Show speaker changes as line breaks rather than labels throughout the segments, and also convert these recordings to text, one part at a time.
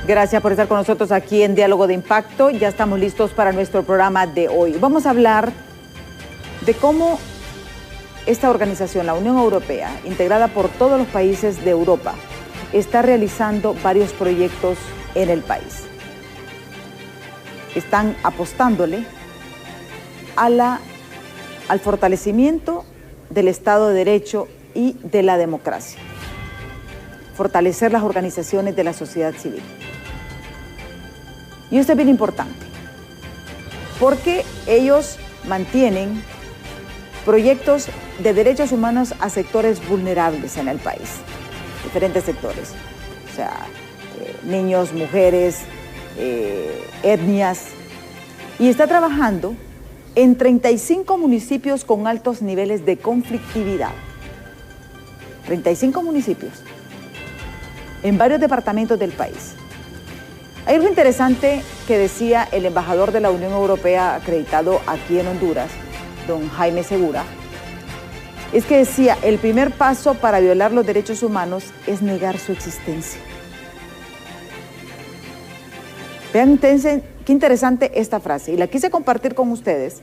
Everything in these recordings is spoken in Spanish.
Gracias por estar con nosotros aquí en Diálogo de Impacto. Ya estamos listos para nuestro programa de hoy. Vamos a hablar de cómo esta organización, la Unión Europea, integrada por todos los países de Europa, está realizando varios proyectos en el país. Están apostándole al fortalecimiento del Estado de Derecho y de la democracia. Fortalecer las organizaciones de la sociedad civil. Y esto es bien importante, porque ellos mantienen proyectos de derechos humanos a sectores vulnerables en el país, diferentes sectores, o sea, niños, mujeres, etnias, y está trabajando en 35 municipios con altos niveles de conflictividad. 35 municipios en varios departamentos del país. Hay algo interesante que decía el embajador de la Unión Europea acreditado aquí en Honduras, don Jaime Segura, es que decía, el primer paso para violar los derechos humanos es negar su existencia. Vean qué interesante esta frase, y la quise compartir con ustedes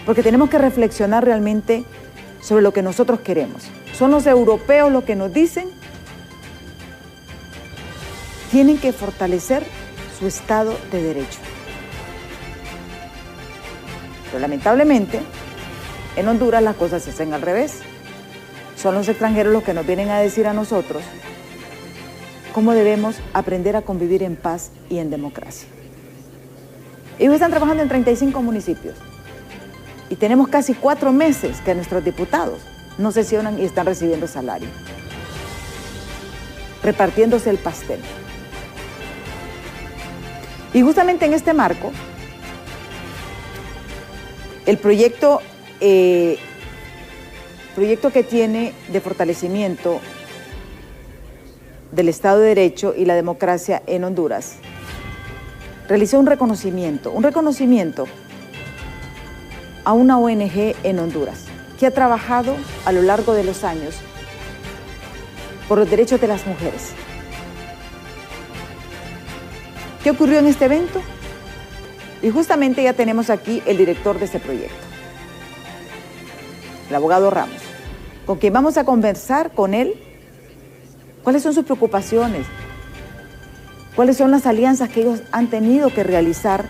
porque tenemos que reflexionar realmente sobre lo que nosotros queremos. ¿Son los europeos los que nos dicen? Tienen que fortalecer su Estado de Derecho. Pero lamentablemente, en Honduras las cosas se hacen al revés. Son los extranjeros los que nos vienen a decir a nosotros cómo debemos aprender a convivir en paz y en democracia. Ellos están trabajando en 35 municipios y tenemos casi 4 meses que nuestros diputados no sesionan y están recibiendo salario, repartiéndose el pastel. Y justamente en este marco, el proyecto que tiene de fortalecimiento del Estado de Derecho y la democracia en Honduras, realizó un reconocimiento a una ONG en Honduras que ha trabajado a lo largo de los años por los derechos de las mujeres. ¿Qué ocurrió en este evento? Y justamente ya tenemos aquí el director de este proyecto, el abogado Ramos, con quien vamos a conversar con él. ¿Cuáles son sus preocupaciones? ¿Cuáles son las alianzas que ellos han tenido que realizar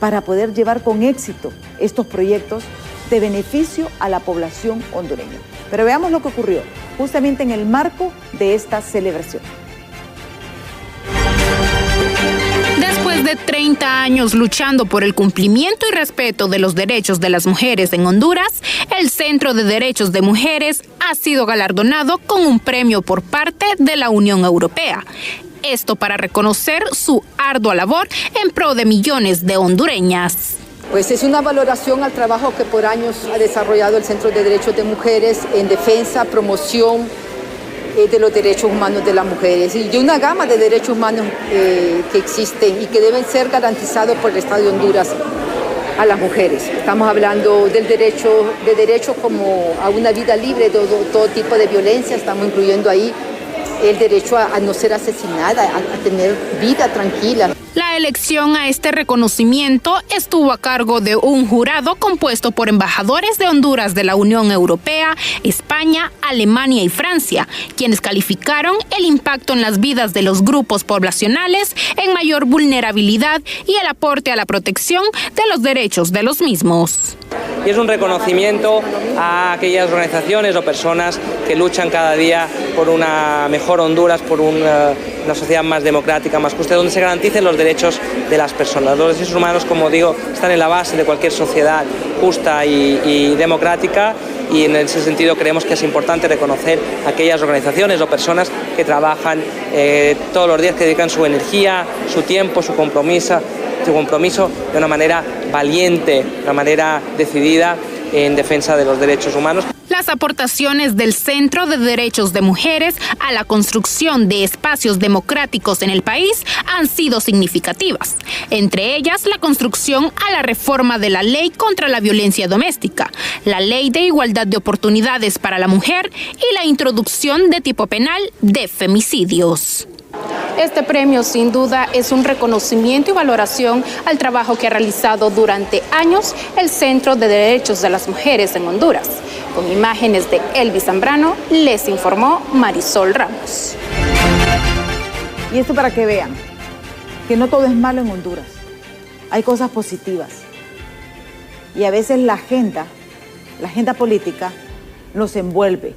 para poder llevar con éxito estos proyectos de beneficio a la población hondureña? Pero veamos lo que ocurrió justamente en el marco de esta celebración.
Después de 30 años luchando por el cumplimiento y respeto de los derechos de las mujeres en Honduras, el Centro de Derechos de Mujeres ha sido galardonado con un premio por parte de la Unión Europea. Esto para reconocer su ardua labor en pro de millones de hondureñas.
Pues es una valoración al trabajo que por años ha desarrollado el Centro de Derechos de Mujeres en defensa, promoción de los derechos humanos de las mujeres y de una gama de derechos humanos que existen y que deben ser garantizados por el Estado de Honduras a las mujeres. Estamos hablando del derecho como a una vida libre de todo tipo de violencia, estamos incluyendo ahí el derecho a no ser asesinada, a tener vida tranquila.
La elección a este reconocimiento estuvo a cargo de un jurado compuesto por embajadores de Honduras de la Unión Europea, España, Alemania y Francia, quienes calificaron el impacto en las vidas de los grupos poblacionales en mayor vulnerabilidad y el aporte a la protección de los derechos de los mismos.
Y es un reconocimiento a aquellas organizaciones o personas que luchan cada día por una mejor Honduras, por una sociedad más democrática, más justa, donde se garanticen los derechos de las personas. Los derechos humanos, como digo, están en la base de cualquier sociedad justa y democrática, y en ese sentido creemos que es importante reconocer a aquellas organizaciones o personas que trabajan todos los días, que dedican su energía, su tiempo, su compromiso de una manera valiente, de una manera decidida en defensa de los derechos humanos.
Las aportaciones del Centro de Derechos de Mujeres a la construcción de espacios democráticos en el país han sido significativas. Entre ellas, la construcción a la reforma de la Ley contra la Violencia Doméstica, la Ley de Igualdad de Oportunidades para la Mujer y la introducción de tipo penal de femicidios. Este premio, sin duda, es un reconocimiento y valoración al trabajo que ha realizado durante años el Centro de Derechos de las Mujeres en Honduras. Con imágenes de Elvis Zambrano, les informó Marisol Ramos.
Y esto para que vean que no todo es malo en Honduras. Hay cosas positivas. Y a veces la agenda política nos envuelve.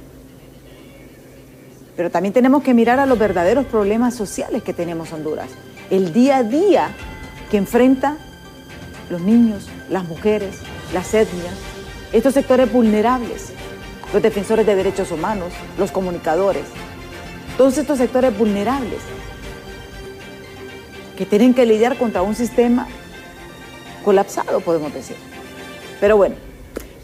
Pero también tenemos que mirar a los verdaderos problemas sociales que tenemos Honduras. El día a día que enfrenta los niños, las mujeres, las etnias, estos sectores vulnerables, los defensores de derechos humanos, los comunicadores, todos estos sectores vulnerables que tienen que lidiar contra un sistema colapsado, podemos decir. Pero bueno,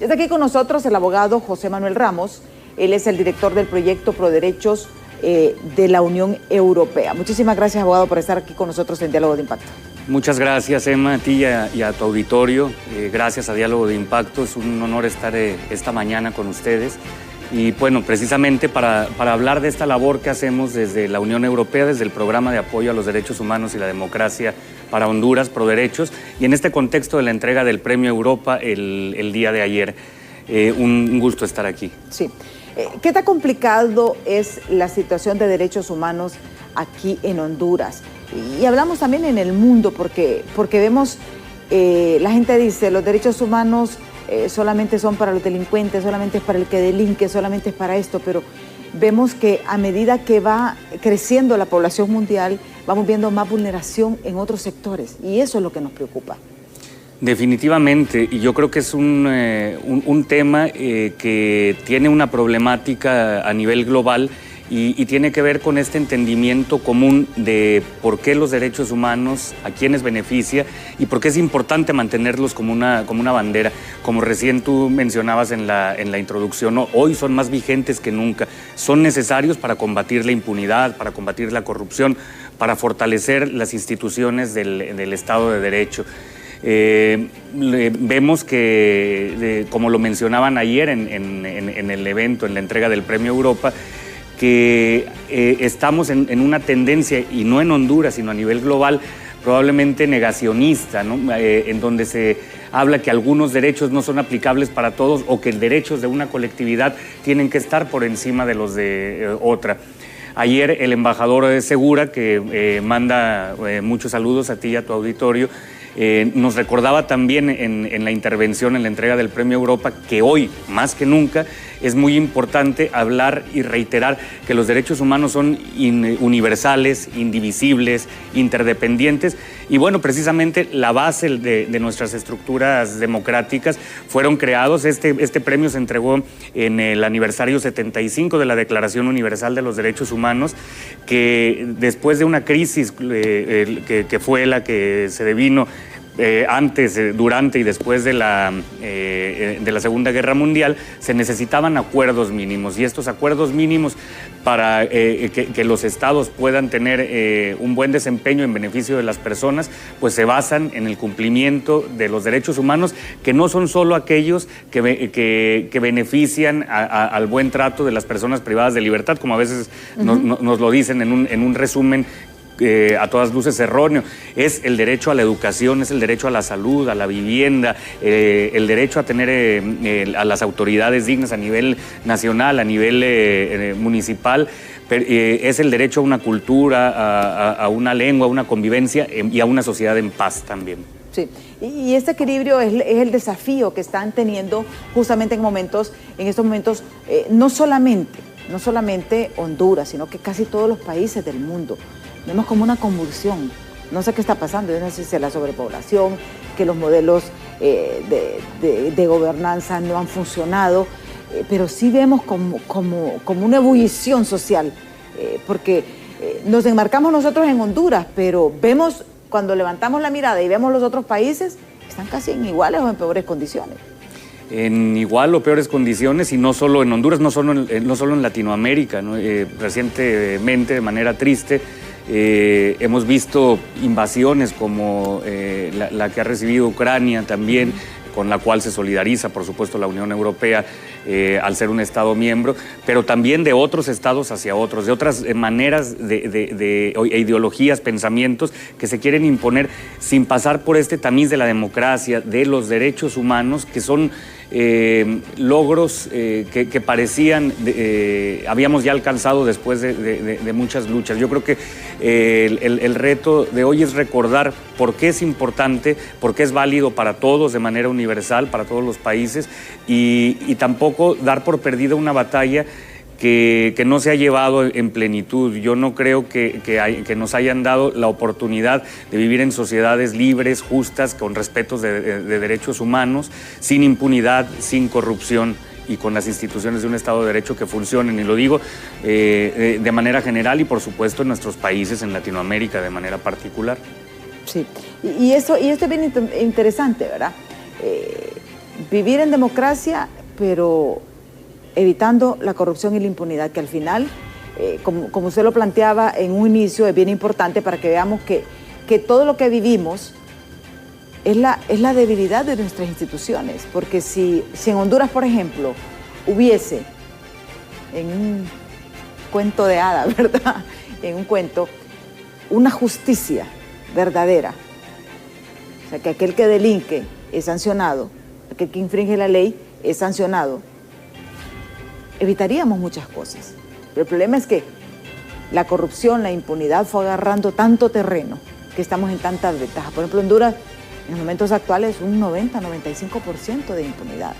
ya está aquí con nosotros el abogado José Manuel Ramos. Él es el director del proyecto Proderechos de la Unión Europea. Muchísimas gracias, abogado, por estar aquí con nosotros en Diálogo de Impacto.
Muchas gracias, Emma, a ti y a tu auditorio. Gracias a Diálogo de Impacto. Es un honor estar esta mañana con ustedes. Y bueno, precisamente para hablar de esta labor que hacemos desde la Unión Europea, desde el Programa de Apoyo a los Derechos Humanos y la Democracia para Honduras, Proderechos, y en este contexto de la entrega del Premio Europa el día de ayer. Un gusto estar aquí.
Sí. ¿Qué tan complicado es la situación de derechos humanos aquí en Honduras? Y hablamos también en el mundo, porque vemos, la gente dice, los derechos humanos solamente son para los delincuentes, solamente es para el que delinque, solamente es para esto, pero vemos que a medida que va creciendo la población mundial, vamos viendo más vulneración en otros sectores, y eso es lo que nos preocupa.
Definitivamente, y yo creo que es un tema que tiene una problemática a nivel global y tiene que ver con este entendimiento común de por qué los derechos humanos, a quiénes beneficia y por qué es importante mantenerlos como una bandera. Como recién tú mencionabas en la introducción, ¿no? Hoy son más vigentes que nunca, son necesarios para combatir la impunidad, para combatir la corrupción, para fortalecer las instituciones del Estado de Derecho. Vemos que, como lo mencionaban ayer en el evento, en la entrega del Premio Europa, que estamos en una tendencia, y no en Honduras, sino a nivel global, probablemente negacionista, ¿no? En donde se habla que algunos derechos no son aplicables para todos o que derechos de una colectividad tienen que estar por encima de los de otra. Ayer el embajador Segura, que manda muchos saludos a ti y a tu auditorio, nos recordaba también en la intervención, en la entrega del Premio Europa, que hoy, más que nunca, es muy importante hablar y reiterar que los derechos humanos son universales, indivisibles, interdependientes, y bueno, precisamente la base de nuestras estructuras democráticas fueron creados. Este premio se entregó en el aniversario 75 de la Declaración Universal de los Derechos Humanos, que después de una crisis que fue la que se devino antes, durante y después de la Segunda Guerra Mundial, se necesitaban acuerdos mínimos, y estos acuerdos mínimos para que los estados puedan tener un buen desempeño en beneficio de las personas, pues se basan en el cumplimiento de los derechos humanos, que no son solo aquellos que benefician al buen trato de las personas privadas de libertad, como a veces nos lo dicen en un resumen a todas luces erróneo. Es el derecho a la educación, es el derecho a la salud, a la vivienda, el derecho a tener a las autoridades dignas a nivel nacional, a nivel municipal, es el derecho a una cultura, a una lengua, a una convivencia y a una sociedad en paz también.
Sí, y este equilibrio es el desafío que están teniendo justamente en estos momentos, no solamente Honduras, sino que casi todos los países del mundo. Vemos como una convulsión. No sé qué está pasando, yo no sé si es la sobrepoblación, que los modelos de gobernanza no han funcionado, pero sí vemos como una ebullición social, porque nos enmarcamos nosotros en Honduras, pero vemos, cuando levantamos la mirada y vemos los otros países, están casi en iguales o en peores condiciones.
En igual o peores condiciones, y no solo en Honduras, no solo en Latinoamérica, ¿no? Recientemente, de manera triste, hemos visto invasiones como la que ha recibido Ucrania también, con la cual se solidariza, por supuesto, la Unión Europea al ser un Estado miembro, pero también de otros estados hacia otros, de otras maneras e ideologías, pensamientos que se quieren imponer sin pasar por este tamiz de la democracia, de los derechos humanos, que son logros que parecían habíamos ya alcanzado después de muchas luchas. Yo creo que el reto de hoy es recordar por qué es importante, por qué es válido para todos de manera universal, para todos los países, y tampoco dar por perdida una batalla que no se ha llevado en plenitud. Yo no creo que nos hayan dado la oportunidad de vivir en sociedades libres, justas, con respetos de derechos humanos, sin impunidad, sin corrupción y con las instituciones de un Estado de Derecho que funcionen. Y lo digo de manera general y, por supuesto, en nuestros países, en Latinoamérica, de manera particular.
Sí, y esto es bien interesante, ¿verdad? Vivir en democracia, pero evitando la corrupción y la impunidad, que al final, como usted lo planteaba en un inicio, es bien importante para que veamos que todo lo que vivimos es la debilidad de nuestras instituciones, porque si en Honduras, por ejemplo, hubiese, en un cuento de hadas, ¿verdad?, en un cuento, una justicia verdadera, o sea, que aquel que delinque es sancionado, aquel que infringe la ley es sancionado, evitaríamos muchas cosas. Pero el problema es que la corrupción, la impunidad fue agarrando tanto terreno que estamos en tantas ventajas. Por ejemplo, Honduras, en los momentos actuales, un 90-95% de impunidad.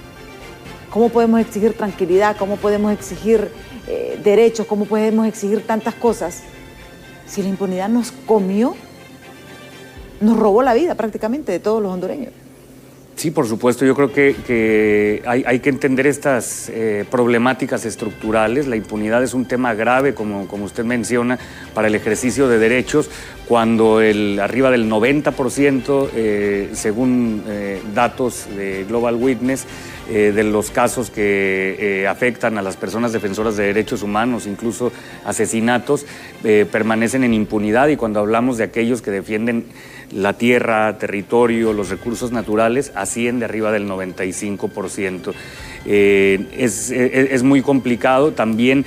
¿Cómo podemos exigir tranquilidad? ¿Cómo podemos exigir derechos? ¿Cómo podemos exigir tantas cosas si la impunidad nos comió, nos robó la vida prácticamente de todos los hondureños?
Sí, por supuesto. Yo creo que hay que entender estas problemáticas estructurales. La impunidad es un tema grave, como usted menciona, para el ejercicio de derechos, cuando arriba del 90%, según datos de Global Witness, de los casos que afectan a las personas defensoras de derechos humanos, incluso asesinatos, permanecen en impunidad. Y cuando hablamos de aquellos que defienden la tierra, territorio, los recursos naturales, asciende arriba del 95%. Es muy complicado. También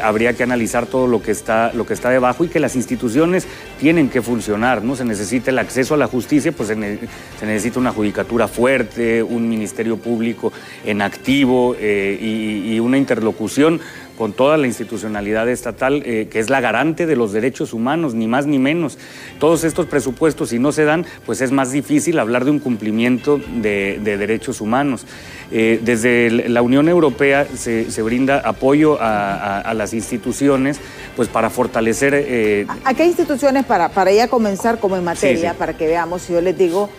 habría que analizar todo lo que está debajo, y que las instituciones tienen que funcionar, ¿no? Se necesita el acceso a la justicia, pues se necesita una judicatura fuerte, un ministerio público en activo, y una interlocución con toda la institucionalidad estatal, que es la garante de los derechos humanos, ni más ni menos. Todos estos presupuestos, si no se dan, pues es más difícil hablar de un cumplimiento de derechos humanos. Desde la Unión Europea se brinda apoyo a las instituciones, pues para fortalecer...
¿A qué instituciones, para ya comenzar como en materia,
sí,
para que veamos? Yo les digo,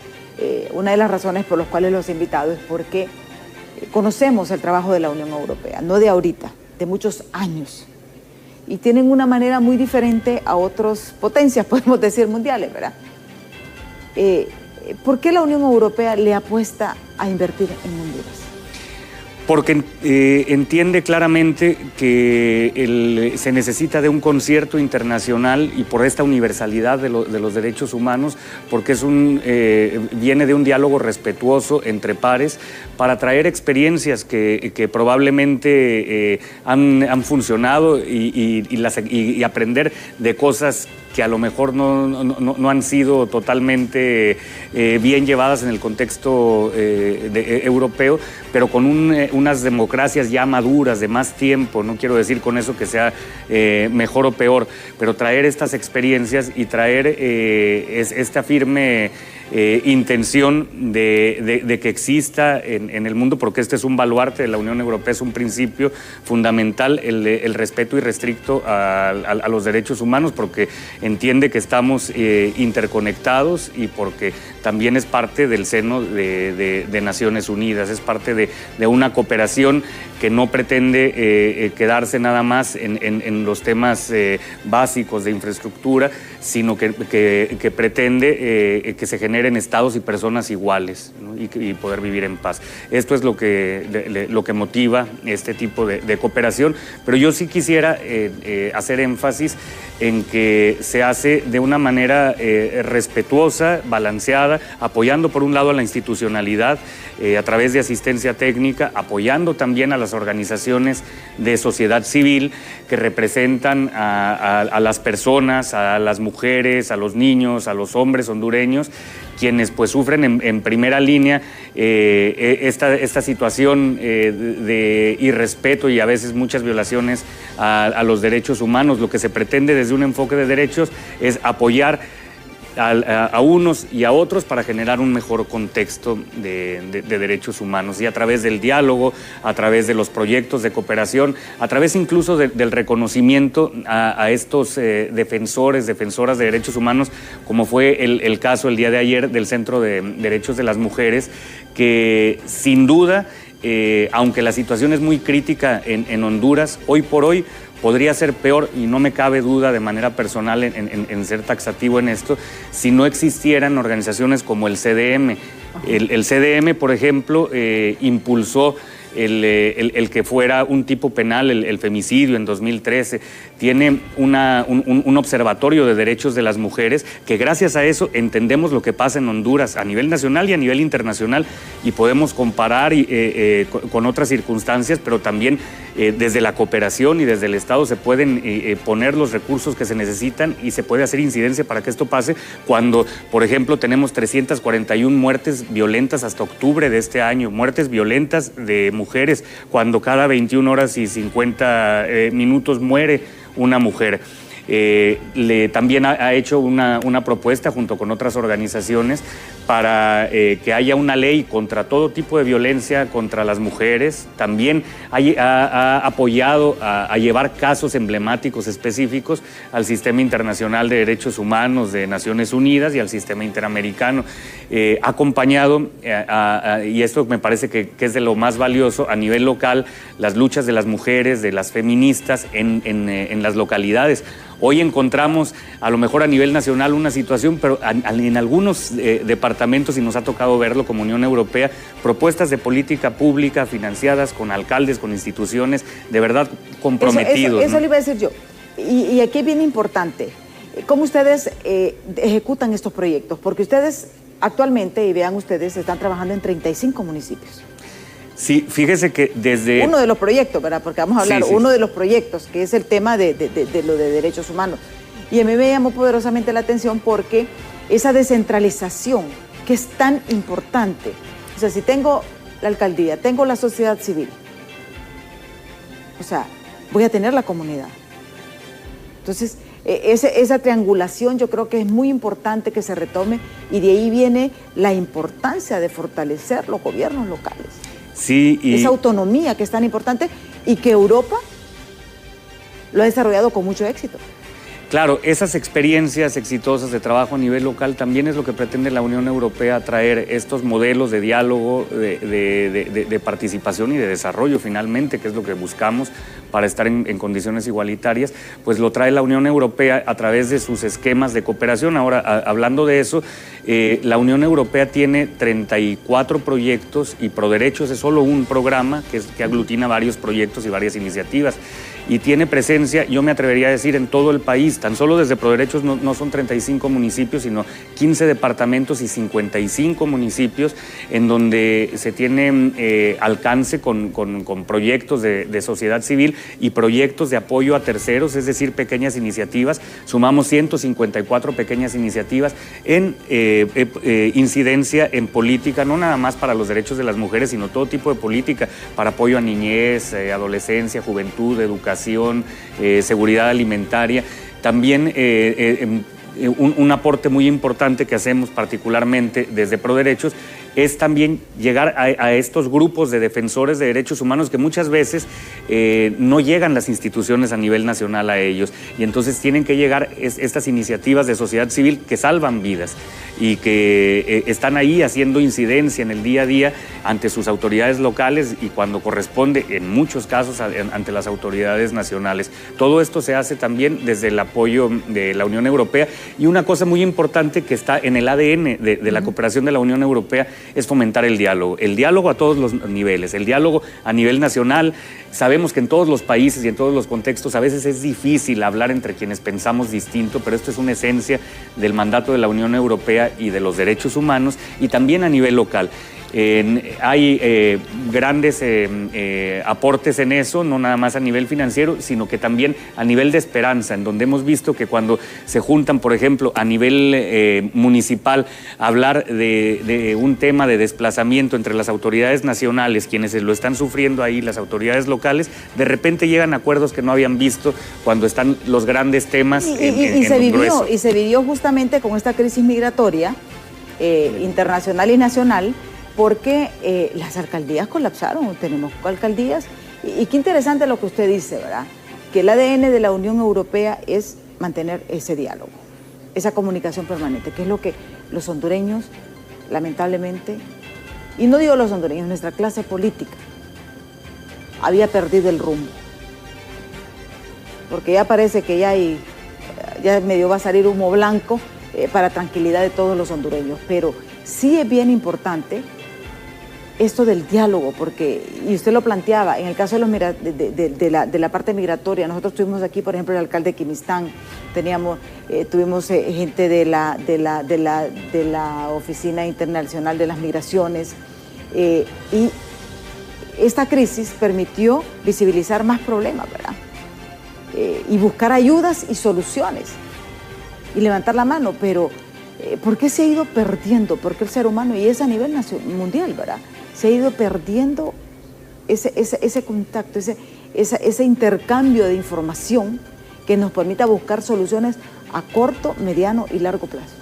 una de las razones por las cuales los he invitado es porque conocemos el trabajo de la Unión Europea, no de ahorita, de muchos años, y tienen una manera muy diferente a otras potencias, podemos decir, mundiales, ¿verdad? ¿Por qué la Unión Europea le apuesta a invertir en Honduras?
Porque entiende claramente que se necesita de un concierto internacional, y por esta universalidad de los derechos humanos, porque viene de un diálogo respetuoso entre pares, para traer experiencias que probablemente han funcionado, y aprender de cosas que a lo mejor no han sido totalmente bien llevadas en el contexto europeo, pero con unas democracias ya maduras, de más tiempo. No quiero decir con eso que sea mejor o peor, pero traer estas experiencias y traer esta firme intención de que exista en el mundo, porque este es un baluarte de la Unión Europea, es un principio fundamental, el respeto irrestricto a los derechos humanos, porque entiende que estamos interconectados, y porque también es parte del seno de Naciones Unidas, es parte de una cooperación que no pretende quedarse nada más en los temas básicos de infraestructura, sino que pretende que se generen estados y personas iguales, ¿no? y poder vivir en paz. Esto es lo que motiva este tipo de cooperación, pero yo sí quisiera hacer énfasis en que se hace de una manera respetuosa, balanceada, apoyando por un lado a la institucionalidad a través de asistencia técnica, apoyando también a las las organizaciones de sociedad civil que representan a las personas, a las mujeres, a los niños, a los hombres hondureños, quienes pues sufren en primera línea esta situación de irrespeto y a veces muchas violaciones a los derechos humanos. Lo que se pretende desde un enfoque de derechos es apoyar a unos y a otros para generar un mejor contexto de derechos humanos, y a través del diálogo, a través de los proyectos de cooperación, a través incluso del reconocimiento a estos defensoras de derechos humanos, como fue el caso el día de ayer del Centro de Derechos de las Mujeres, que sin duda, aunque la situación es muy crítica en Honduras, hoy por hoy podría ser peor, y no me cabe duda de manera personal en ser taxativo en esto, si no existieran organizaciones como el CDM. El CDM, por ejemplo, impulsó el que fuera un tipo penal el femicidio en 2013. Tiene un observatorio de derechos de las mujeres que gracias a eso entendemos lo que pasa en Honduras a nivel nacional y a nivel internacional, y podemos comparar con otras circunstancias, pero también desde la cooperación y desde el Estado se pueden poner los recursos que se necesitan y se puede hacer incidencia para que esto pase. Cuando, por ejemplo, tenemos 341 muertes violentas hasta octubre de este año, muertes violentas de mujeres, cuando cada 21 horas y 50 minutos muere una mujer. También ha hecho una propuesta junto con otras organizaciones para que haya una ley contra todo tipo de violencia contra las mujeres. También ha apoyado a llevar casos emblemáticos específicos al Sistema Internacional de Derechos Humanos de Naciones Unidas y al Sistema Interamericano. Ha acompañado, y esto me parece que es de lo más valioso, a nivel local, las luchas de las mujeres, de las feministas en las localidades. Hoy encontramos, a lo mejor a nivel nacional, una situación, pero en algunos departamentos, y nos ha tocado verlo como Unión Europea, propuestas de política pública financiadas con alcaldes, con instituciones de verdad comprometidos.
Eso le iba a decir yo. Y aquí es bien importante, ¿cómo ustedes ejecutan estos proyectos? Porque ustedes actualmente, y vean ustedes, están trabajando en 35 municipios.
Sí, fíjese que desde...
Uno de los proyectos, ¿verdad? Porque vamos a hablar, uno de los proyectos, que es el tema de lo de derechos humanos. Y a mí me llamó poderosamente la atención porque esa descentralización, que es tan importante. O sea, si tengo la alcaldía, tengo la sociedad civil, o sea, voy a tener la comunidad. Entonces, esa triangulación yo creo que es muy importante que se retome, y de ahí viene la importancia de fortalecer los gobiernos locales.
Sí,
esa autonomía que es tan importante y que Europa lo ha desarrollado con mucho éxito.
Claro, esas experiencias exitosas de trabajo a nivel local también es lo que pretende la Unión Europea, traer estos modelos de diálogo, de participación y de desarrollo finalmente, que es lo que buscamos para estar en condiciones igualitarias, pues lo trae la Unión Europea a través de sus esquemas de cooperación. Ahora, hablando de eso, la Unión Europea tiene 34 proyectos y ProDerechos es solo un programa que aglutina varios proyectos y varias iniciativas. Y tiene presencia, yo me atrevería a decir, en todo el país. Tan solo desde ProDerechos no son 35 municipios, sino 15 departamentos y 55 municipios en donde se tiene alcance con proyectos de sociedad civil y proyectos de apoyo a terceros, es decir, pequeñas iniciativas. Sumamos 154 pequeñas iniciativas en incidencia en política, no nada más para los derechos de las mujeres, sino todo tipo de política para apoyo a niñez, adolescencia, juventud, educación, seguridad alimentaria. También un aporte muy importante que hacemos particularmente desde ProDerechos es también llegar a estos grupos de defensores de derechos humanos que muchas veces no llegan las instituciones a nivel nacional a ellos, y entonces tienen que llegar estas iniciativas de sociedad civil que salvan vidas y que están ahí haciendo incidencia en el día a día ante sus autoridades locales y cuando corresponde, en muchos casos, ante las autoridades nacionales. Todo esto se hace también desde el apoyo de la Unión Europea, y una cosa muy importante que está en el ADN de la cooperación de la Unión Europea es fomentar el diálogo a todos los niveles, el diálogo a nivel nacional. Sabemos que en todos los países y en todos los contextos a veces es difícil hablar entre quienes pensamos distinto, pero esto es una esencia del mandato de la Unión Europea y de los derechos humanos, y también a nivel local. Hay grandes aportes en eso, no nada más a nivel financiero, sino que también a nivel de esperanza, en donde hemos visto que cuando se juntan, por ejemplo, a nivel municipal, hablar de un tema de desplazamiento entre las autoridades nacionales, quienes lo están sufriendo ahí, las autoridades locales, de repente llegan a acuerdos que no habían visto cuando están los grandes temas
y se vivió justamente con esta crisis migratoria internacional y nacional, porque las alcaldías colapsaron, tenemos alcaldías, y qué interesante lo que usted dice, ¿verdad? Que el ADN de la Unión Europea es mantener ese diálogo, esa comunicación permanente, que es lo que los hondureños, lamentablemente, y no digo los hondureños, nuestra clase política, había perdido el rumbo. Porque ya parece que ya medio va a salir humo blanco para tranquilidad de todos los hondureños, pero sí es bien importante esto del diálogo, porque, y usted lo planteaba, en el caso de la parte migratoria, nosotros tuvimos aquí, por ejemplo, el alcalde de Quimistán, tuvimos gente de la Oficina Internacional de las Migraciones, y esta crisis permitió visibilizar más problemas, ¿verdad? Y buscar ayudas y soluciones, y levantar la mano, pero ¿por qué se ha ido perdiendo? Porque el ser humano, y es a nivel mundial, ¿verdad?, se ha ido perdiendo ese contacto, ese intercambio de información que nos permita buscar soluciones a corto, mediano y largo plazo.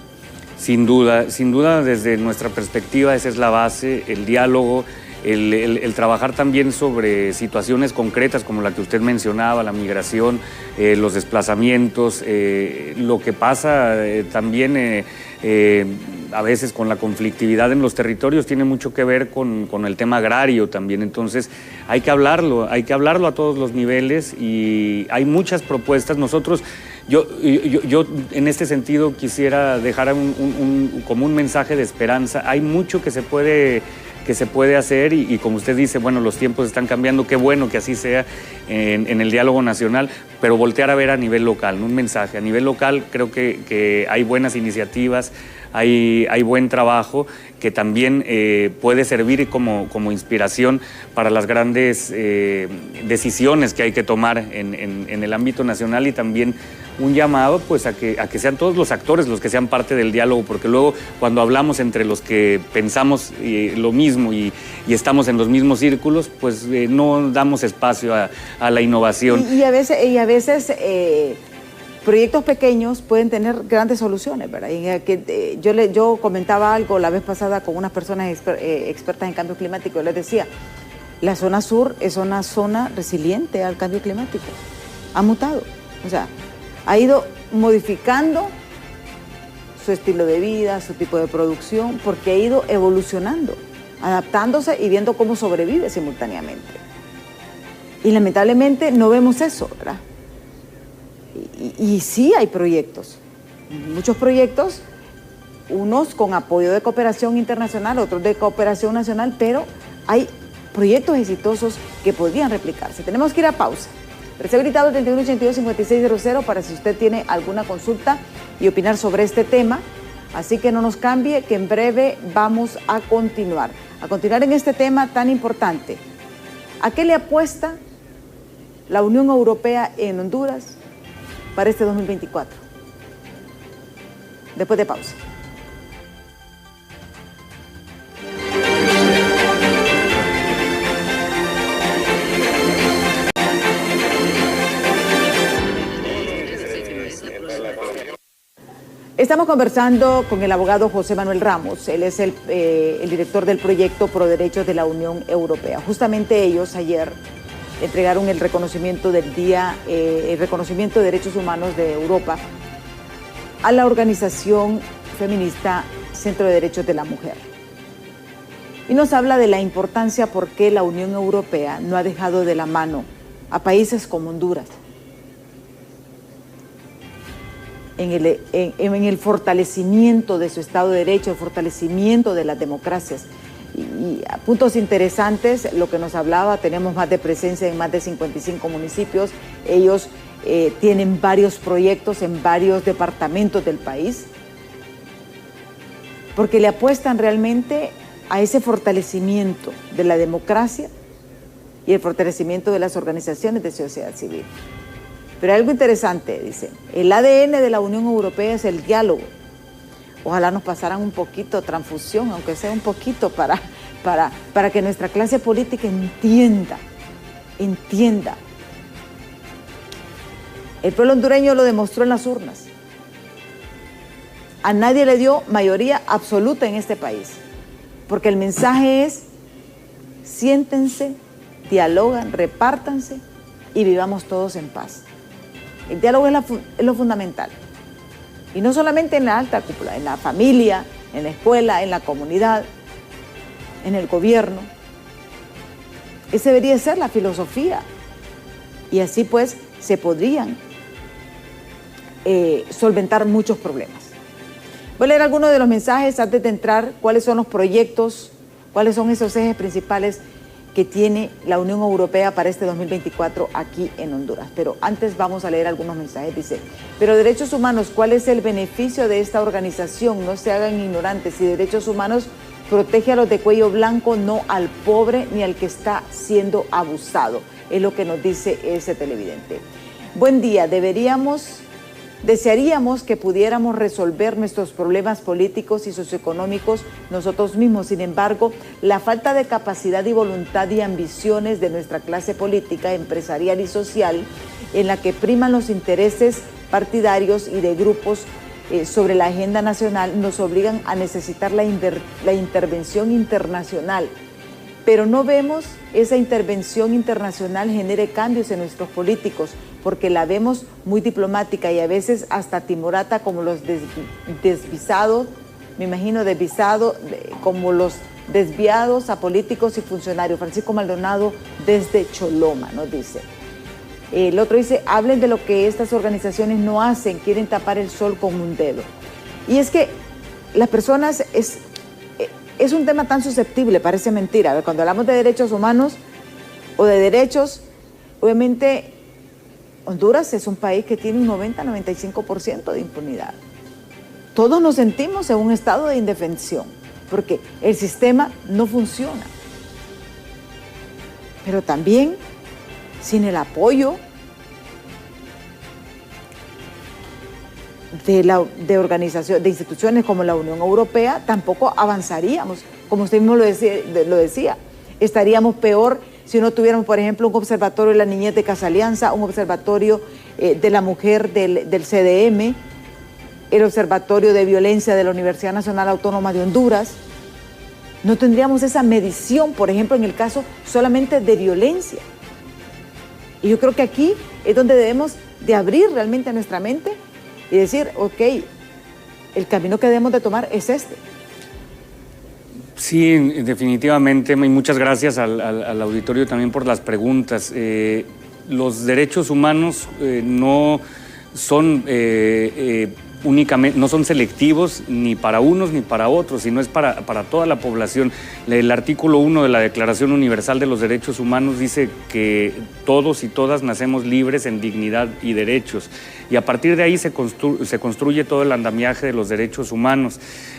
Sin duda, desde nuestra perspectiva esa es la base, el diálogo, el trabajar también sobre situaciones concretas como la que usted mencionaba, la migración, los desplazamientos, lo que pasa también a veces con la conflictividad en los territorios tiene mucho que ver con el tema agrario también. Entonces hay que hablarlo a todos los niveles, y hay muchas propuestas. Nosotros, yo en este sentido quisiera dejar como un mensaje de esperanza. Hay mucho que se puede hacer, y como usted dice, bueno, los tiempos están cambiando, qué bueno que así sea en el diálogo nacional, pero voltear a ver a nivel local, un mensaje. A nivel local creo que hay buenas iniciativas, hay buen trabajo que también puede servir como inspiración para las grandes decisiones que hay que tomar en el ámbito nacional, y también un llamado pues a que sean todos los actores los que sean parte del diálogo, porque luego cuando hablamos entre los que pensamos lo mismo y estamos en los mismos círculos, pues no damos espacio a la innovación.
Y a veces proyectos pequeños pueden tener grandes soluciones, ¿verdad? Yo comentaba algo la vez pasada con unas personas expertas en cambio climático. Yo les decía, la zona sur es una zona resiliente al cambio climático. Ha mutado, o sea, ha ido modificando su estilo de vida, su tipo de producción, porque ha ido evolucionando, adaptándose y viendo cómo sobrevive simultáneamente. Y lamentablemente no vemos eso, ¿verdad? Y sí hay proyectos, muchos proyectos, unos con apoyo de cooperación internacional, otros de cooperación nacional, pero hay proyectos exitosos que podrían replicarse. Tenemos que ir a pausa. Recibe gritado el 3182-5600 para si usted tiene alguna consulta y opinar sobre este tema. Así que no nos cambie, que en breve vamos a continuar en este tema tan importante. ¿A qué le apuesta la Unión Europea en Honduras para este 2024? Después de pausa. Estamos conversando con el abogado José Manuel Ramos. Él es el director del proyecto Pro Derechos de la Unión Europea. Justamente ellos ayer entregaron el reconocimiento del Día, el reconocimiento de Derechos Humanos de Europa a la organización feminista Centro de Derechos de la Mujer. Y nos habla de la importancia por qué la Unión Europea no ha dejado de la mano a países como Honduras en el fortalecimiento de su Estado de Derecho, el fortalecimiento de las democracias. Y a puntos interesantes, lo que nos hablaba, tenemos más de presencia en más de 55 municipios. Ellos tienen varios proyectos en varios departamentos del país, porque le apuestan realmente a ese fortalecimiento de la democracia y el fortalecimiento de las organizaciones de sociedad civil. Pero hay algo interesante, dice, el ADN de la Unión Europea es el diálogo. Ojalá nos pasaran un poquito, transfusión, aunque sea un poquito, para que nuestra clase política entienda. El pueblo hondureño lo demostró en las urnas. A nadie le dio mayoría absoluta en este país, porque el mensaje es: siéntense, dialogan, repártanse y vivamos todos en paz. El diálogo es lo fundamental. Y no solamente en la alta cúpula, en la familia, en la escuela, en la comunidad, en el gobierno. Esa debería ser la filosofía. Y así pues se podrían solventar muchos problemas. Voy a leer algunos de los mensajes antes de entrar, cuáles son los proyectos, cuáles son esos ejes principales que tiene la Unión Europea para este 2024 aquí en Honduras. Pero antes vamos a leer algunos mensajes. Dice, pero derechos humanos, ¿cuál es el beneficio de esta organización? No se hagan ignorantes. Si derechos humanos protege a los de cuello blanco, no al pobre ni al que está siendo abusado. Es lo que nos dice ese televidente. Buen día, desearíamos que pudiéramos resolver nuestros problemas políticos y socioeconómicos nosotros mismos. Sin embargo, la falta de capacidad y voluntad y ambiciones de nuestra clase política, empresarial y social, en la que priman los intereses partidarios y de grupos sobre la agenda nacional, nos obligan a necesitar la intervención internacional. Pero no vemos esa intervención internacional genere cambios en nuestros políticos, porque la vemos muy diplomática y a veces hasta timorata, como los desvisados, me imagino como los desviados a políticos y funcionarios. Francisco Maldonado desde Choloma nos dice. El otro dice, hablen de lo que estas organizaciones no hacen, quieren tapar el sol con un dedo. Y es que las personas es un tema tan susceptible, parece mentira. A ver, cuando hablamos de derechos humanos o de derechos, obviamente Honduras es un país que tiene un 90-95% de impunidad. Todos nos sentimos en un estado de indefensión, porque el sistema no funciona. Pero también, sin el apoyo de instituciones como la Unión Europea, tampoco avanzaríamos. Como usted mismo lo decía, estaríamos peor si no tuviéramos, por ejemplo, un observatorio de la niñez de Casa Alianza, un observatorio de la mujer del CDM, el observatorio de violencia de la Universidad Nacional Autónoma de Honduras. No tendríamos esa medición, por ejemplo, en el caso solamente de violencia. Y yo creo que aquí es donde debemos de abrir realmente nuestra mente y decir, ok, el camino que debemos de tomar es este.
Sí, definitivamente, y muchas gracias al auditorio también por las preguntas. Los derechos humanos no son únicamente, no son selectivos ni para unos ni para otros, sino es para toda la población. El artículo 1 de la Declaración Universal de los Derechos Humanos dice que todos y todas nacemos libres en dignidad y derechos, y a partir de ahí se construye todo el andamiaje de los derechos humanos.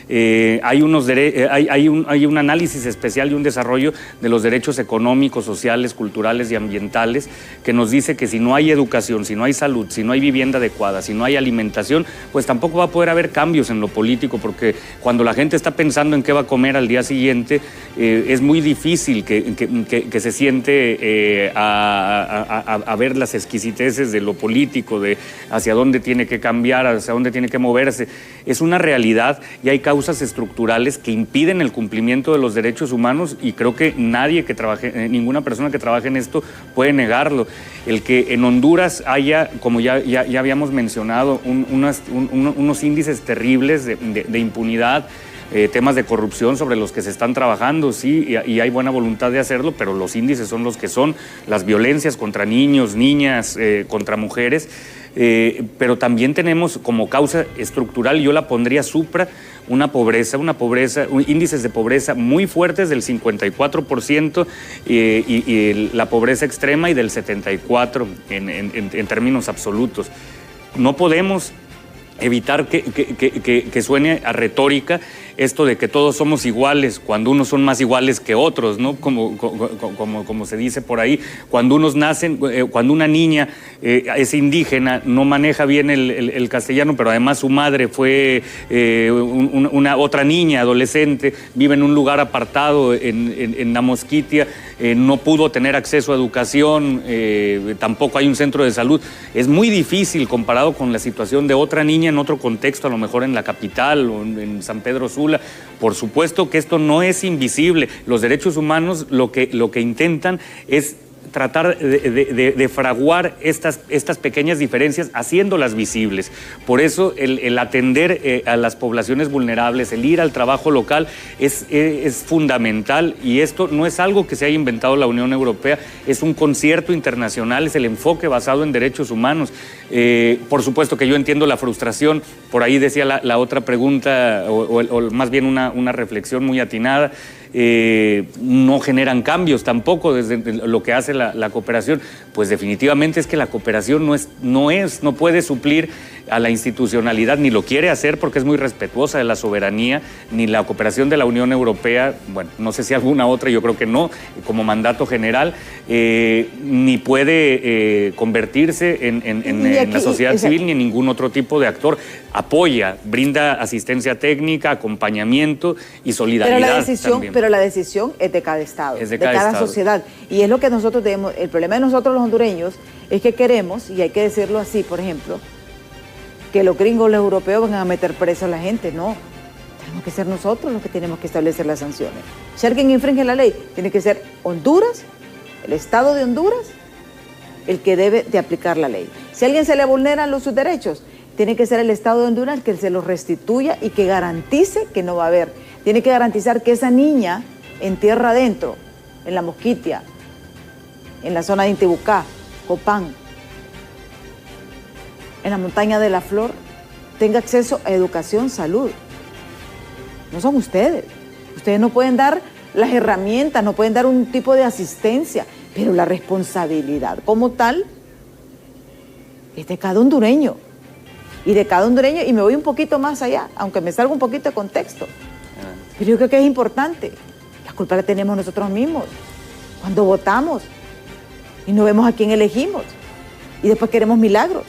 Hay un análisis especial y un desarrollo de los derechos económicos, sociales, culturales y ambientales, que nos dice que si no hay educación, si no hay salud, si no hay vivienda adecuada, si no hay alimentación, pues tampoco va a poder haber cambios en lo político, porque cuando la gente está pensando en qué va a comer al día siguiente, es muy difícil que se siente a ver las exquisiteces de lo político, de hacia dónde tiene que cambiar, hacia dónde tiene que moverse. Es una realidad y hay causas estructurales que impiden el cumplimiento de los derechos humanos, y creo que nadie que trabaje, ninguna persona que trabaje en esto puede negarlo. El que en Honduras haya, como ya habíamos mencionado, unos índices terribles de impunidad, temas de corrupción sobre los que se están trabajando, sí, y hay buena voluntad de hacerlo, pero los índices son los que son, las violencias contra niños, niñas, contra mujeres, pero también tenemos como causa estructural, yo la pondría supra, índices de pobreza muy fuertes del 54% y la pobreza extrema y del 74% en términos absolutos. No podemos evitar que suene a retórica esto de que todos somos iguales, cuando unos son más iguales que otros, ¿no? Como se dice por ahí, cuando unos nacen, cuando una niña es indígena, no maneja bien el castellano, pero además su madre fue una otra niña adolescente, vive en un lugar apartado en la Mosquitia, no pudo tener acceso a educación, tampoco hay un centro de salud. Es muy difícil comparado con la situación de otra niña en otro contexto, a lo mejor en la capital o en San Pedro Sula. Por supuesto que esto no es invisible. Los derechos humanos lo que intentan es tratar de fraguar estas pequeñas diferencias, haciéndolas visibles. Por eso el atender a las poblaciones vulnerables, el ir al trabajo local es fundamental, y esto no es algo que se haya inventado la Unión Europea, es un concierto internacional, es el enfoque basado en derechos humanos. Por supuesto que yo entiendo la frustración, por ahí decía la otra pregunta, o más bien una reflexión muy atinada. No generan cambios tampoco desde lo que hace la cooperación. Pues definitivamente es que la cooperación no puede suplir a la institucionalidad, ni lo quiere hacer porque es muy respetuosa de la soberanía, ni la cooperación de la Unión Europea, bueno, no sé si alguna otra, yo creo que no, como mandato general, ni puede convertirse en la sociedad civil ni en ningún otro tipo de actor. Apoya, brinda asistencia técnica, acompañamiento y solidaridad también.
Pero la decisión es de cada Estado,
es
de cada sociedad. Y es lo que nosotros tenemos. El problema de nosotros los hondureños es que queremos, y hay que decirlo así, por ejemplo, que los gringos, los europeos van a meter preso a la gente. No, tenemos que ser nosotros los que tenemos que establecer las sanciones. Si alguien infringe la ley, tiene que ser Honduras, el Estado de Honduras, el que debe de aplicar la ley. Si a alguien se le vulneran sus derechos, tiene que ser el Estado de Honduras el que se los restituya y que garantice que no va a haber. Tiene que garantizar que esa niña en tierra adentro, en la Mosquitia, en la zona de Intibucá, Copán, en la montaña de la Flor, tenga acceso a educación, salud. No son ustedes. Ustedes no pueden dar las herramientas, no pueden dar un tipo de asistencia, pero la responsabilidad como tal es de cada hondureño. Y de cada hondureño, y me voy un poquito más allá, aunque me salga un poquito de contexto. Pero yo creo que es importante. La culpa la tenemos nosotros mismos. Cuando votamos y no vemos a quién elegimos. Y después queremos milagros.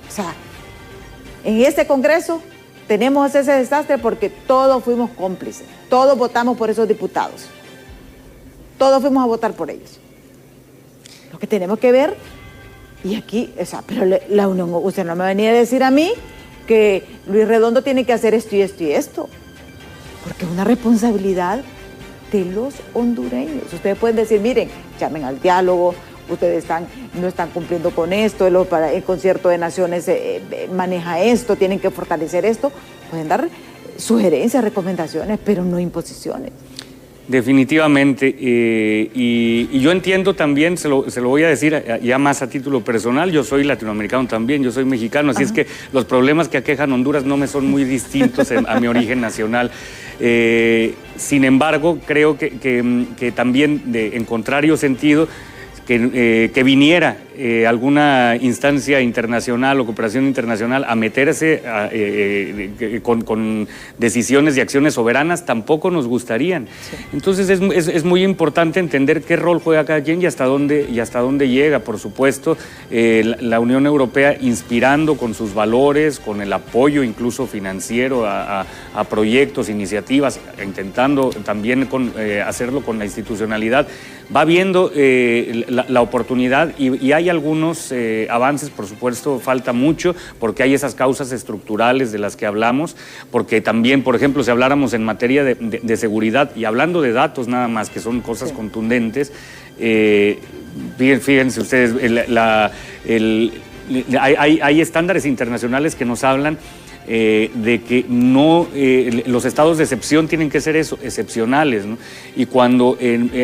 O sea, en este Congreso tenemos ese desastre porque todos fuimos cómplices. Todos votamos por esos diputados. Todos fuimos a votar por ellos. Lo que tenemos que ver, y aquí, o sea, pero la Unión, usted no me venía a decir a mí que Luis Redondo tiene que hacer esto y esto y esto. Porque es una responsabilidad de los hondureños. Ustedes pueden decir, miren, llamen al diálogo, ustedes no están cumpliendo con esto, el Concierto de Naciones maneja esto, tienen que fortalecer esto. Pueden dar sugerencias, recomendaciones, pero no imposiciones.
Definitivamente, y yo entiendo también, se lo voy a decir ya más a título personal, yo soy latinoamericano también, yo soy mexicano, así es que los problemas que aquejan Honduras no me son muy distintos a mi origen nacional. Sin embargo, creo que también en contrario sentido, que viniera alguna instancia internacional o cooperación internacional a meterse con decisiones y acciones soberanas, tampoco nos gustarían. Sí. Entonces es muy importante entender qué rol juega cada quien y hasta dónde llega. Por supuesto, la Unión Europea inspirando con sus valores, con el apoyo incluso financiero a proyectos, iniciativas, intentando también hacerlo con la institucionalidad, va viendo la oportunidad y hay algunos avances. Por supuesto, falta mucho porque hay esas causas estructurales de las que hablamos, porque también, por ejemplo, si habláramos en materia de seguridad y hablando de datos nada más, que son cosas contundentes, fíjense ustedes, hay estándares internacionales que nos hablan de que no, los estados de excepción tienen que ser eso, excepcionales, ¿no? Y cuando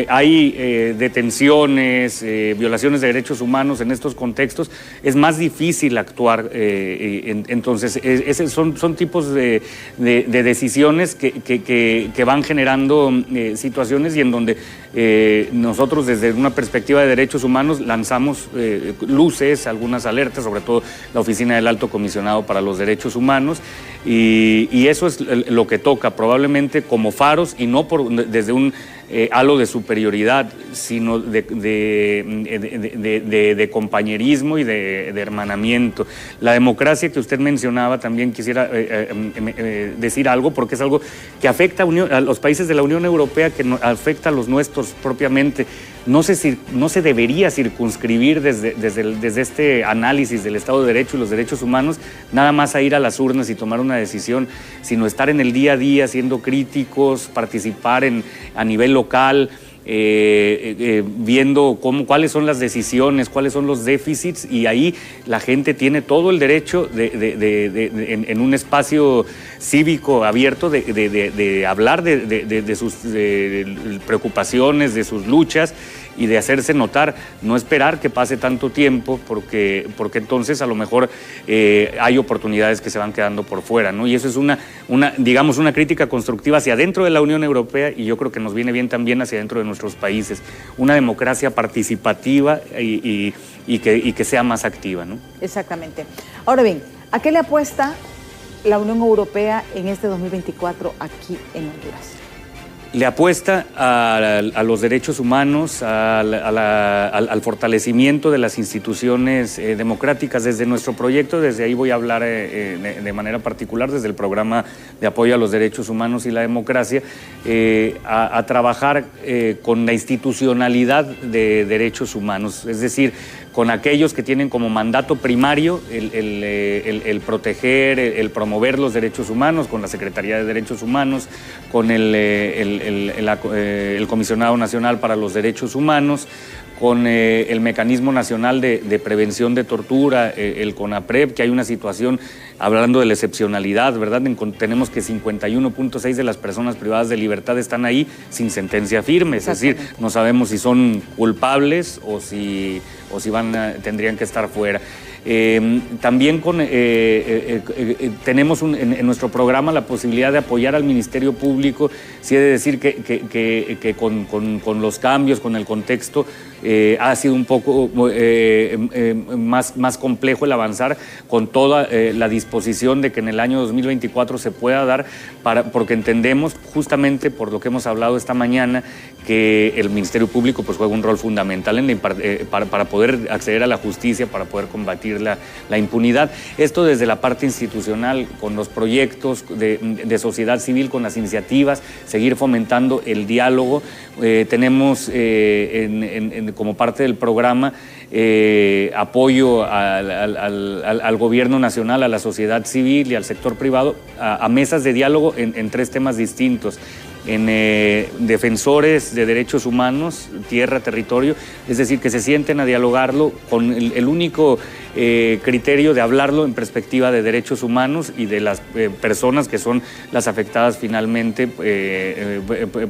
hay detenciones, violaciones de derechos humanos en estos contextos, es más difícil actuar. Entonces, son tipos de decisiones que van generando situaciones y en donde nosotros desde una perspectiva de derechos humanos lanzamos luces, algunas alertas, sobre todo la Oficina del Alto Comisionado para los Derechos Humanos, y eso es lo que toca, probablemente como faros y no desde un halo de superioridad, sino de compañerismo y de hermanamiento. La democracia que usted mencionaba, también quisiera decir algo, porque es algo que afecta a los países de la Unión Europea, que afecta a los nuestros propiamente. No se debería circunscribir desde este análisis del Estado de Derecho y los derechos humanos nada más a ir a las urnas y tomar una decisión, sino estar en el día a día siendo críticos, participar a nivel local, viendo cuáles son las decisiones, cuáles son los déficits, y ahí la gente tiene todo el derecho en un espacio cívico abierto de hablar de sus preocupaciones, de sus luchas, y de hacerse notar, no esperar que pase tanto tiempo, porque entonces a lo mejor hay oportunidades que se van quedando por fuera, ¿no? Y eso es digamos, una crítica constructiva hacia adentro de la Unión Europea, y yo creo que nos viene bien también hacia adentro de nuestros países, una democracia participativa y que sea más activa, ¿no?
Exactamente. Ahora bien, ¿a qué le apuesta la Unión Europea en este 2024 aquí en Honduras?
Le apuesta a los derechos humanos, al fortalecimiento de las instituciones democráticas. Desde nuestro proyecto, desde ahí voy a hablar de manera particular, desde el programa de apoyo a los derechos humanos y la democracia, a trabajar con la institucionalidad de derechos humanos, es decir, con aquellos que tienen como mandato primario el proteger, el promover los derechos humanos, con la Secretaría de Derechos Humanos, con el Comisionado Nacional para los Derechos Humanos, con el Mecanismo Nacional de Prevención de Tortura, el CONAPRED, que hay una situación, hablando de la excepcionalidad, ¿verdad? Tenemos que 51.6 de las personas privadas de libertad están ahí sin sentencia firme, es decir, no sabemos si son culpables o si tendrían que estar fuera. También tenemos en nuestro programa la posibilidad de apoyar al Ministerio Público. Sí he de decir que con los cambios, con el contexto, ha sido un poco más complejo el avanzar, con toda la disposición de que en el año 2024 se pueda dar, porque entendemos, justamente por lo que hemos hablado esta mañana, que el Ministerio Público pues juega un rol fundamental para poder acceder a la justicia, para poder combatir la impunidad. Esto desde la parte institucional, con los proyectos de sociedad civil, con las iniciativas, seguir fomentando el diálogo. Tenemos como parte del programa apoyo al gobierno nacional, a la sociedad civil y al sector privado, a mesas de diálogo en 3 temas distintos. En defensores de derechos humanos, tierra, territorio, es decir, que se sienten a dialogarlo con el único criterio de hablarlo en perspectiva de derechos humanos y de las personas que son las afectadas finalmente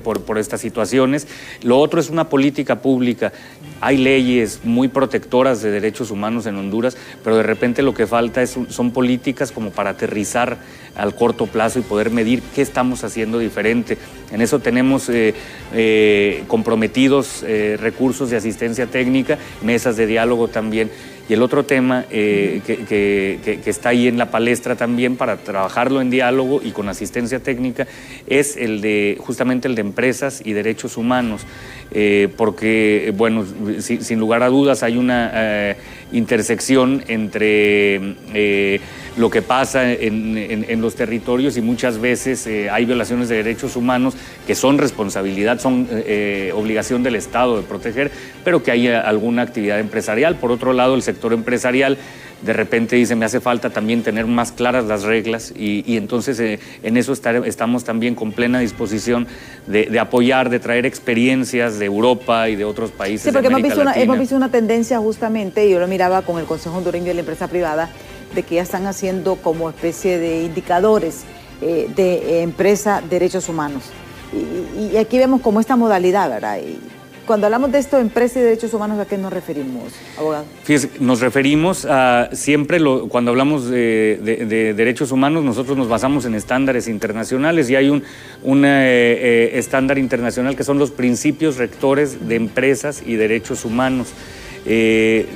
por estas situaciones. Lo otro es una política pública. Hay leyes muy protectoras de derechos humanos en Honduras, pero de repente lo que falta son políticas como para aterrizar al corto plazo y poder medir qué estamos haciendo diferente. En eso tenemos comprometidos recursos de asistencia técnica, mesas de diálogo también. Y el otro tema que está ahí en la palestra también para trabajarlo en diálogo y con asistencia técnica es justamente el de empresas y derechos humanos, porque, bueno, sin lugar a dudas hay una intersección entre lo que pasa en los territorios, y muchas veces hay violaciones de derechos humanos que son responsabilidad, son obligación del Estado de proteger, pero que hay alguna actividad empresarial. Por otro lado, el sector empresarial de repente dice, me hace falta también tener más claras las reglas, y entonces en eso estamos también con plena disposición de apoyar, de traer experiencias de Europa y de otros países.
Sí, porque
de América Latina.
hemos visto una tendencia justamente, y yo lo miraba con el Consejo Hondureño de la Empresa Privada, de que ya están haciendo como especie de indicadores de empresa derechos humanos. Y aquí vemos como esta modalidad, ¿verdad? Y cuando hablamos de esto, empresa y derechos humanos, ¿a qué nos referimos, abogado?
Fíjese, nos referimos a siempre, cuando hablamos de derechos humanos, nosotros nos basamos en estándares internacionales y hay un estándar internacional que son los principios rectores de empresas y derechos humanos.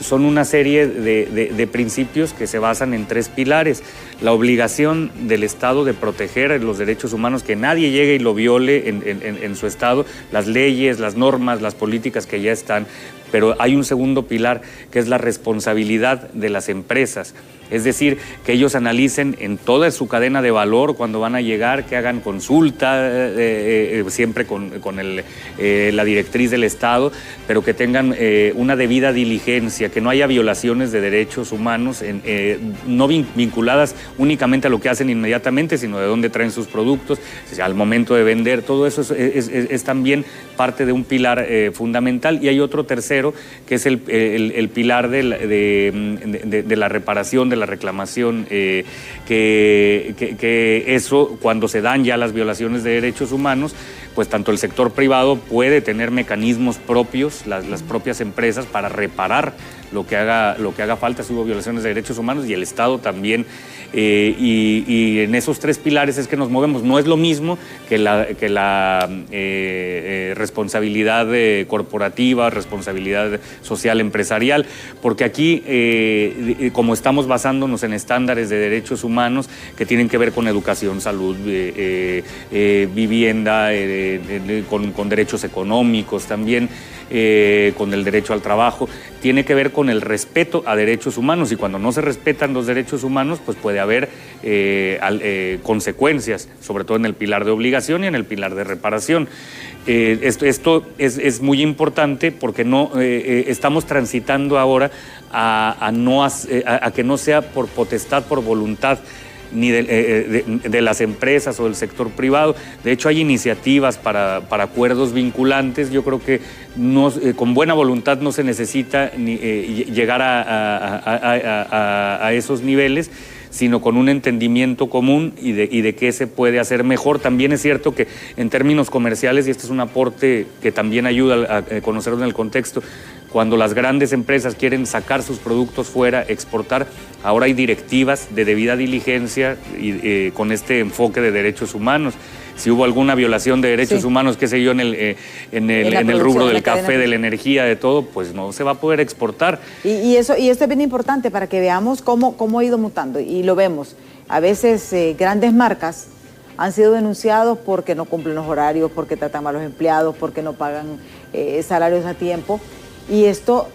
Son una serie de principios que se basan en 3 pilares. La obligación del Estado de proteger los derechos humanos, que nadie llegue y lo viole en su Estado, las leyes, las normas, las políticas que ya están. Pero hay un segundo pilar, que es la responsabilidad de las empresas. Es decir, que ellos analicen en toda su cadena de valor cuando van a llegar, que hagan consulta, siempre con la directriz del Estado, pero que tengan una debida diligencia, que no haya violaciones de derechos humanos, no vinculadas únicamente a lo que hacen inmediatamente, sino de dónde traen sus productos, al momento de vender. Todo eso es también parte de un pilar fundamental. Y hay otro tercero, que es el pilar de la reparación, de la reclamación, que eso, cuando se dan ya las violaciones de derechos humanos, pues tanto el sector privado puede tener mecanismos propios, las propias empresas, para reparar lo que haga falta si hubo violaciones de derechos humanos, y el Estado también. Y en esos 3 pilares es que nos movemos. No es lo mismo que la responsabilidad corporativa, responsabilidad social empresarial, porque aquí, como estamos basándonos en estándares de derechos humanos que tienen que ver con educación, salud, vivienda, con derechos económicos también, con el derecho al trabajo, tiene que ver con el respeto a derechos humanos, y cuando no se respetan los derechos humanos, pues puede haber consecuencias, sobre todo en el pilar de obligación y en el pilar de reparación. Esto es muy importante porque estamos transitando ahora a que no sea por potestad, por voluntad, ni de las empresas o del sector privado. De hecho, hay iniciativas para acuerdos vinculantes. Yo creo que con buena voluntad no se necesita llegar a esos niveles, sino con un entendimiento común y de qué se puede hacer mejor. También es cierto que en términos comerciales, y este es un aporte que también ayuda a conocerlo en el contexto, cuando las grandes empresas quieren sacar sus productos fuera, exportar, ahora hay directivas de debida diligencia y con este enfoque de derechos humanos. Si hubo alguna violación de derechos humanos, qué sé yo, en el rubro del café, de la energía, de todo, pues no se va a poder exportar.
Y esto es bien importante para que veamos cómo ha ido mutando, y lo vemos. A veces grandes marcas han sido denunciados porque no cumplen los horarios, porque tratan mal a los empleados, porque no pagan salarios a tiempo. Y esto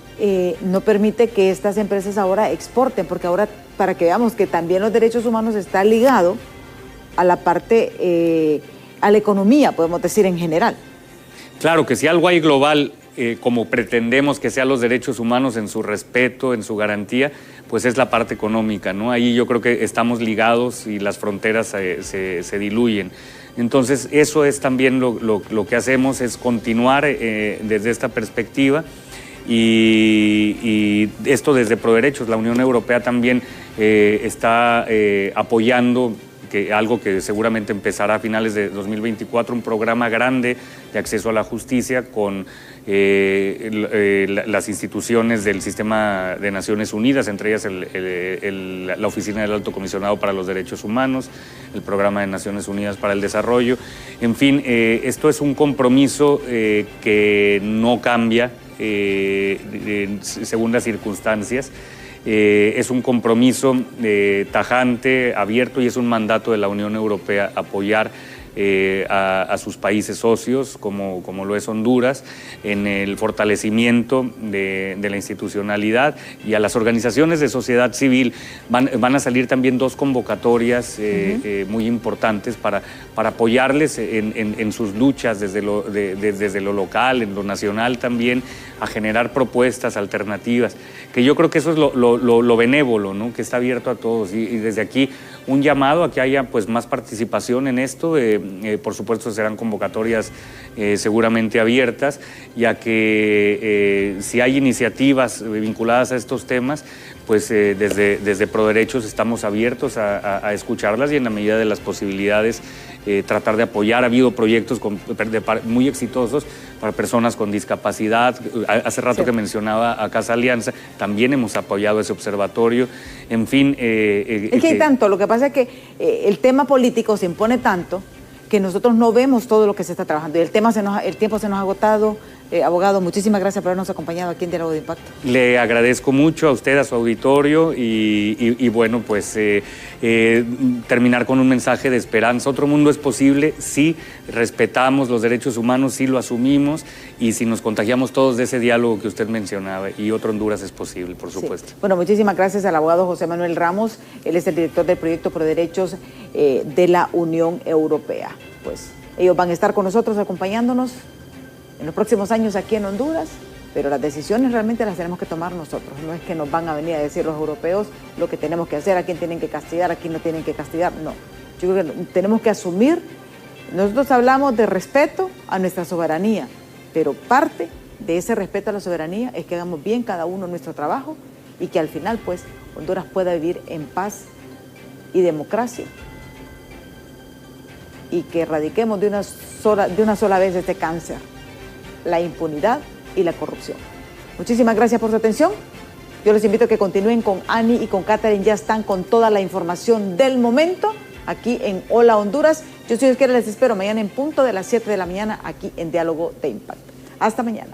no permite que estas empresas ahora exporten, porque ahora, para que veamos que también los derechos humanos está ligado a la parte, a la economía, podemos decir, en general.
Claro que si algo hay global, como pretendemos que sean los derechos humanos en su respeto, en su garantía, pues es la parte económica, ¿no? Ahí yo creo que estamos ligados y las fronteras se diluyen. Entonces, eso es también lo que hacemos, es continuar desde esta perspectiva. Y esto desde ProDerechos. La Unión Europea también está apoyando algo que seguramente empezará a finales de 2024, un programa grande de acceso a la justicia con las instituciones del sistema de Naciones Unidas, entre ellas la Oficina del Alto Comisionado para los Derechos Humanos, el Programa de Naciones Unidas para el Desarrollo. En fin, esto es un compromiso que no cambia según las circunstancias. Es un compromiso tajante, abierto, y es un mandato de la Unión Europea apoyar a sus países socios, como lo es Honduras, en el fortalecimiento de la institucionalidad, y a las organizaciones de sociedad civil. Van a salir también 2 convocatorias muy importantes para apoyarles en sus luchas desde lo local, en lo nacional también, a generar propuestas alternativas, que yo creo que eso es lo benévolo, ¿no? Que está abierto a todos, y desde aquí un llamado a que haya pues más participación en esto. Por supuesto serán convocatorias seguramente abiertas, ya que si hay iniciativas vinculadas a estos temas, pues desde ProDerechos estamos abiertos a escucharlas y en la medida de las posibilidades tratar de apoyar. Ha habido proyectos muy exitosos para personas con discapacidad. Hace rato que mencionaba a Casa Alianza, también hemos apoyado ese observatorio. En fin...
es que hay tanto, lo que pasa es que el tema político se impone tanto que nosotros no vemos todo lo que se está trabajando y el tiempo se nos ha agotado. Abogado, muchísimas gracias por habernos acompañado aquí en Diálogo de Impacto.
Le agradezco mucho a usted, a su auditorio y bueno, pues terminar con un mensaje de esperanza. Otro mundo es posible si respetamos los derechos humanos, si lo asumimos y si nos contagiamos todos de ese diálogo que usted mencionaba, y otro Honduras es posible, por supuesto.
Sí. Bueno, muchísimas gracias al abogado José Manuel Ramos. Él es el director del proyecto ProDerechos de la Unión Europea. Pues ellos van a estar con nosotros acompañándonos en los próximos años aquí en Honduras, pero las decisiones realmente las tenemos que tomar nosotros. No es que nos van a venir a decir los europeos lo que tenemos que hacer, a quién tienen que castigar, a quién no tienen que castigar. No, yo creo que tenemos que asumir. Nosotros hablamos de respeto a nuestra soberanía, pero parte de ese respeto a la soberanía es que hagamos bien cada uno nuestro trabajo y que al final, pues, Honduras pueda vivir en paz y democracia y que erradiquemos de una sola vez este cáncer, la impunidad y la corrupción. Muchísimas gracias por su atención. Yo les invito a que continúen con Ani y con Catherine. Ya están con toda la información del momento aquí en Hola Honduras. Yo, si Dios quiere, les espero mañana en punto de las 7 de la mañana aquí en Diálogo de Impacto. Hasta mañana.